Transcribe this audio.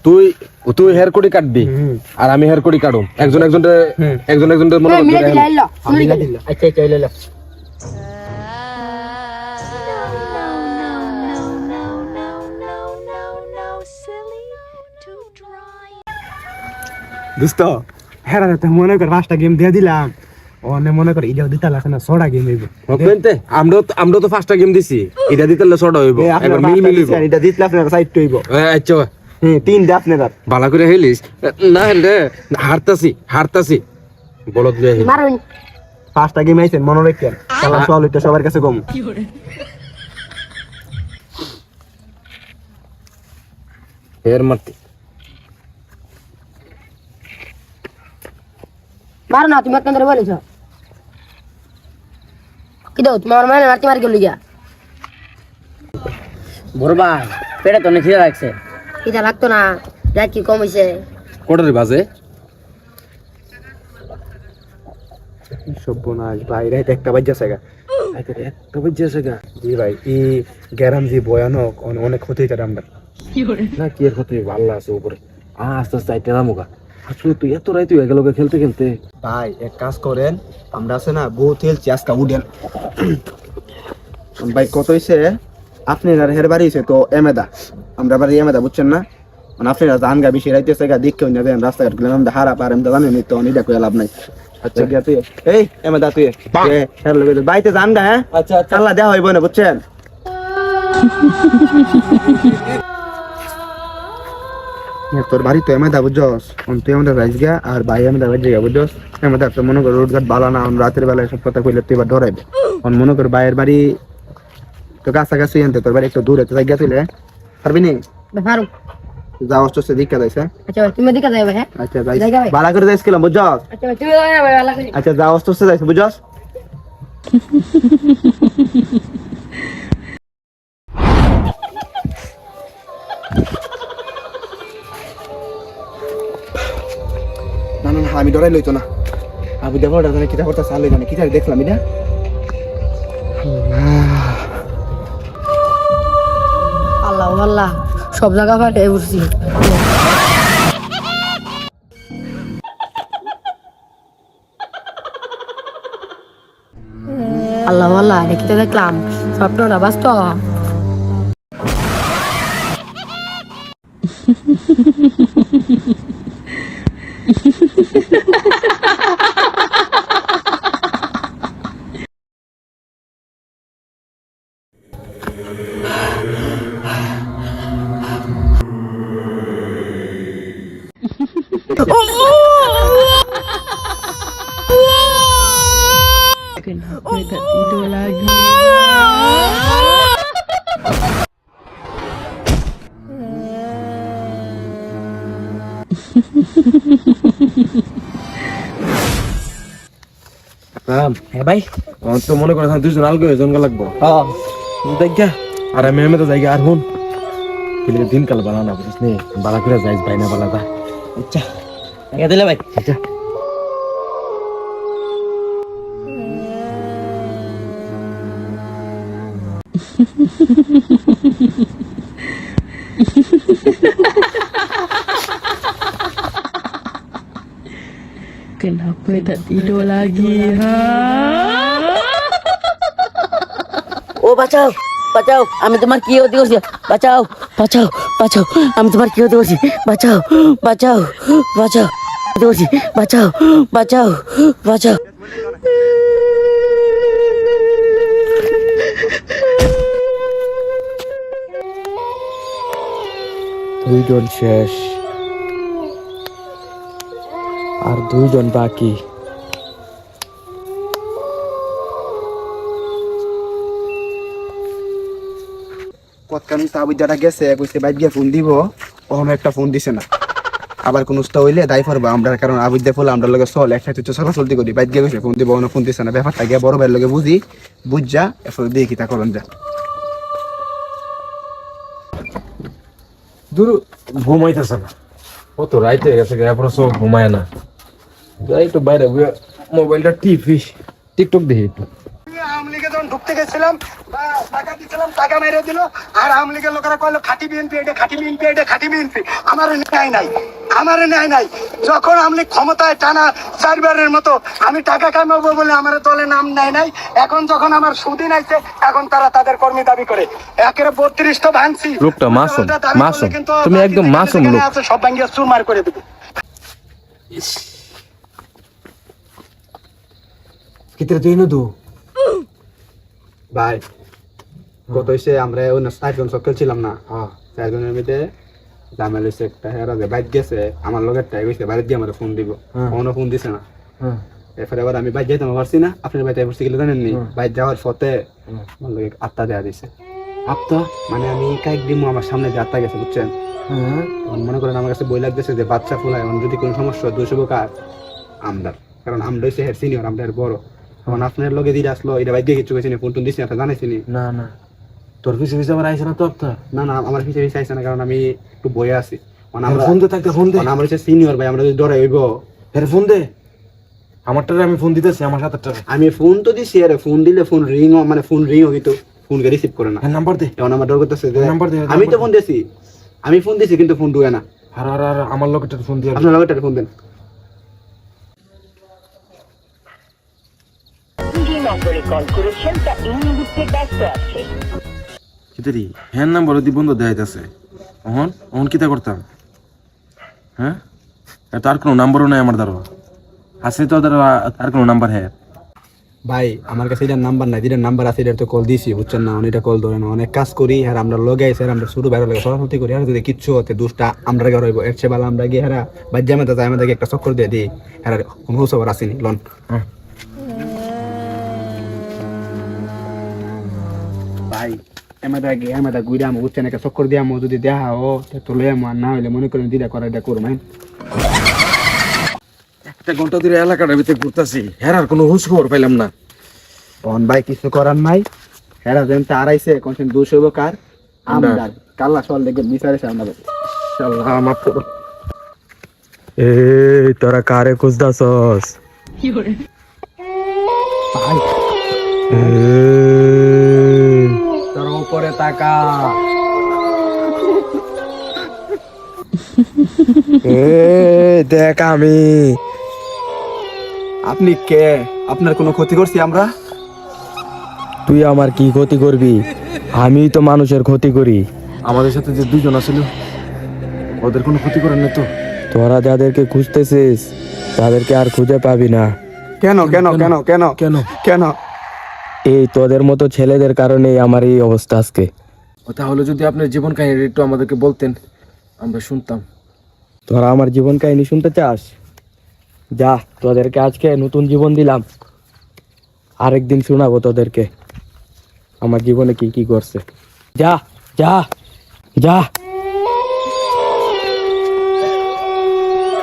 তুই তুই hair Cody কাটবি আর আমি হেয়ার কোডি কাটুম একজন একজনের মনে মিলে দিলা ইল্লা মিলা দিল আচ্ছা আচ্ছা লইলা দোস্ত হেরা তো মনে কর 5টা গেম দিয়ে দিলাম ওনে মনে কর ইডা দিতে লাগছে না 6টা গেম হইব ওকেনতে আমরা তো 5টা গেম দিছি এটা দিতে হলে 6টা হইব একবার মিল মিলিব এটা দিতলা আপনার সাইড হইব আচ্ছা 3 দে আপনার ভালো করে হেলিস না হেলে হারতাছি বলদ লই আহি মারুন 5টা গেম আইছেন মনে রাখেন খেলা চল এটা সবার কাছে কম হেয়ার মারতি মারো না তুমি কেন বলেছ কি দাও তোমার মানে মারতে মার গেল গিয়া বড় ভাই পেটে তো অনেক খিদে লাগছে এটা লাগতো না রাত কি কম হইছে কোটারি বাজে সর্বনাশ ভাই রাইতে একটা বাজছে গা একটা বাজে গা জি ভাই এই গ্যারাম জি ভয়ানক অনেক ক্ষতি হইছে আমরা না কি এর ক্ষতি ভালো আছে উপরে আস্তে আস্তে আইতে রামুগা আসলে তুই এত রাইতে হয়ে গেল খেলতে খেলতে ভাই এক কাজ করেন আমরা আছে না বহুত খেলছি আজকে উডেন ভাই কত হইছে আপনি হের বাড়ি হইছে তো এমেদা আমরা বাড়ি এমেদা বুঝছেন না মানে আপনারা জান গা বেশি রাইতেছে গা দেখে হইনা দেন রাস্তাঘাট গেলাম আমরা হারা পারেন জানেন নি তো নিডা কই লাভ নাই আচ্ছা গিয়া তুই এই এমেদা তুই হের লগে বাইতে জান গা হ্যাঁ আচ্ছা আচ্ছা আল্লাহ দেয়া হইব না বুঝছেন তোর বাড়ি তো এমেদা বুঝছস তুই আমাদের রাইস গা আর ভাই আমাদের রাইস গা বুঝছস আমাদের তো মনে কর রোডঘাট ভালো না রাতের বেলায় সব কথা কইলে তুই এবার ধরাইবে মনে কর ভাইয়ের বাড়ি তো কাছাকাছি আনতে তোর বাড়ি একটু দূরে তো জায়গা তুইলে পারবি নি মারুন যাওয়ার তো সে দিকা যাইছে আচ্ছা তুমি দিকে যাবে হ্যাঁ আচ্ছা যাই ভালো করে যাইছিলাম বুঝছস আচ্ছা তুমি যাবে ভালো করে আচ্ছা যাওয়ার তো সে যাইছে বুঝছস না না আমি ডরাই লইতো না আমি দেখো জানি কিতা করতে চালে জানি কিতা দেখলাম এটা আল্লাহ আল্লাহ সব জায়গা ফাটে উঠছি আল্লাহ আল্লাহ দেখিতে দেখলাম সবটা না বাস্তব হ্যাঁ ভাই তো মনে করে দুজন আলগো জনগা লাগবো হ্যাঁ দেখা আর আমি এমএতে জায়গা আর হুন কিন্তু দিনকাল বালা না বুঝিস নি বালা করে যাইস বাইনা বালা দা আচ্ছা টাকা দিলে ভাই আচ্ছা Kenapa tak tidur lagi, ha? ও বাঁচাও বাঁচাও আমি তোমার কি হতে করছি বাঁচাও বাঁচাও বাঁচাও আমি তোমার কি হতে করছি বাঁচাও বাঁচাও বাঁচাও হতে করছি বাঁচাও বাঁচাও বাঁচাও দুইজন শেষ আর দুইজন বাকি কতখানি তাবিদাটা গেছে কইছে বাইক গিয়ে ফোন দিব কখনো একটা ফোন দিছে না আবার কোন উস্তা হইলে দায় পড়বো আমরা কারণ আবিদ্যা ফলে আমরা লগে চল একসাথে তো চলা চলতে করি বাইক গিয়ে কইছে ফোন দিব না ফোন দিছে না ব্যাপারটা গিয়ে বড় ভাইয়ের লগে বুঝি বুঝা এরপর দিয়ে কি তা করন যা দূর ঘুমাইতেছে না ও তো রাইতে গেছে এরপর সব ঘুমায় না যাই একটু বাইরে মোবাইলটা টিপি টিকটক দেখি একটু ঢুকতে গেছিলাম বা টাকা দিছিলাম, টাকা মেরে দিল। আর আওয়ামী লীগের লোকেরা কইলো খাঁটি বিএনপি, এটা খাঁটি বিএনপি, এটা খাঁটি বিএনপি। আমার ন্যায় নাই। যখন আওয়ামী লীগ ক্ষমতায় টানা 4 বারের মতো আমি টাকা কামাবো বলে আমার দলে নাম নেয় নাই। এখন যখন আমার সুদিন আইছে, এখন তারা তাদের কর্মী দাবি করে। একের 32 তো ভাঙছি। লোকটা মাসুম, দাবি করলে মাসুম। কিন্তু তুমি একদম বাকি মাসুম যেখানে লোক। আছে সব ভাঙিয়ে চুরমার করে দেবে। কিতরে তুই না দু ভাই কত হইছে আমরা ওই 4জন সকাল ছিলাম না, 4জনের মধ্যে জামাল হইছে একটা হেরা যে বাইক গেছে আমার লগের টাই হইছে বাইরে দিয়ে আমার ফোন দিব, কোনো ফোন দিছে না। এরপরে আবার আমি বাইক যাইতে পারছি না, আপনার বাইক পড়ছি গেলে জানেননি, বাইক যাওয়ার পথে আমার লগে আত্মা দেয়া দিছে। আপতা মানে আমি কাইক দিমু আমার সামনে দিয়ে আত্মা গেছে, বুঝছেন? তখন মনে করেন আমার কাছে বই লাগতেছে যে বাচ্চা ফুলায় যদি কোনো সমস্যা হয় 200 কার আমদার, কারণ আমরা হইছে হের সিনিয়র, আমরা এর বড়। তখন আপনার লগে দিয়ে আসলো, এটা বাইক দিয়ে কিছু গেছি ফোন টোন দিছি, আপনার জানাইছিনি? না না, তোর পিছে পিছে আবার আইছে না তো আপতা? না না, আমার পিছিয়ে পিছিয়ে আইছে না, কারণ আমি একটু বয়ে আছি। মানে আমরা ফোন দে থাকতে, ফোন দে। মানে আমরা হচ্ছে সিনিয়র ভাই, আমরা যদি ডরে হইব। আরে ফোন দে, আমারটারে আমি ফোন দিতেছি, আমার সাথে আমি ফোন তো দিছি, আরে ফোন দিলে ফোন রিং, মানে ফোন রিং হইতো, ফোনকে রিসিভ করে না। হ্যাঁ নাম্বার দে। এখন আমার ডর করতেছে যে নাম্বার দে, আমি তো ফোন দিছি, আমি ফোন দিছি কিন্তু ফোন ঢুকে না। আর আর আর আমার লোকটা ফোন দিয়ে আপনার লগের ফোন দেন। যে নম্বরে কল করেছেন তা এই মুহূর্তে ব্যস্ত আছে। কিতরি হ্যাঁ নাম্বার দি বন্ধ দেখাইতেছে। অহন কিতা করতাম? হ্যাঁ, তার কোনো নাম্বারও নাই আমার দ্বারা। আছে তো তার কোনো নাম্বার? হ্যাঁ ভাই আমার কাছে এটার নাম্বার নাই, যেটার নাম্বার আছে এটার তো কল দিছি, বুঝছেন না? এটা কল ধরে না, অনেক কাজ করি আর আমরা লগে আইছি, আর আমরা শুরু বাইরে লাগে সরাসরি করি। আর যদি কিচ্ছু হতে দুষ্টা আমরা গিয়ে রইব, এর চেয়ে ভালো আমরা গিয়ে হারা বাদ জামাতে যাই, আমাদেরকে একটা চক্কর দিয়ে দিই। আর কোনো খবর আসেনি লন। ভাই এমাদা গুইরা আমি বুঝছেন, একটা চক্কর দিয়ে আমি যদি দেখা ও তো লই আমার, না হইলে মনে করেন দিদা করা এটা করবো। একটা ঘন্টা ধরে এলাকাটার ভিতরে ঘুরতেছি, হ্যাঁ আর কোনো হুঁশ খবর পাইলাম না। তখন ভাই কিছু করার নাই, হেরা যেন তার আইসে কোনদিন দোষ হইব কার? আমরা কাল্লা সল দেখে বিচারেছে আমাদের। আল্লাহ মাফ করো। এই তোরা কারে খুঁজতাছস? ভাই তোর উপরে তাকা। দেখ আমি। আপনি কে? আপনার কোনো ক্ষতি করছি আমরা? তুই আমার কি ক্ষতি করবি? আমি তো মানুষের ক্ষতি করি। আমাদের সাথে যে 2জন আছিল ওদের কোনো ক্ষতি করেন না তো? তোরা যাদেরকে খুঁজতেছিস তাদেরকে আর খুঁজে পাবি না। কেন কেন কেন কেন কেন? কেন? এই তোদের মতো ছেলেদের কারণেই আমার এই অবস্থা আজকে। তাহলে যদি আপনার জীবন কাহিনী একটু আমাদেরকে বলতেন, আমরা শুনতাম। তোরা আমার জীবন কাহিনী শুনতে চাস? যা, তোদেরকে আজকে নতুন জীবন দিলাম, আরেকদিন শোনাবো তোদেরকে আমার জীবনে কি কি করছে। যা যা যা।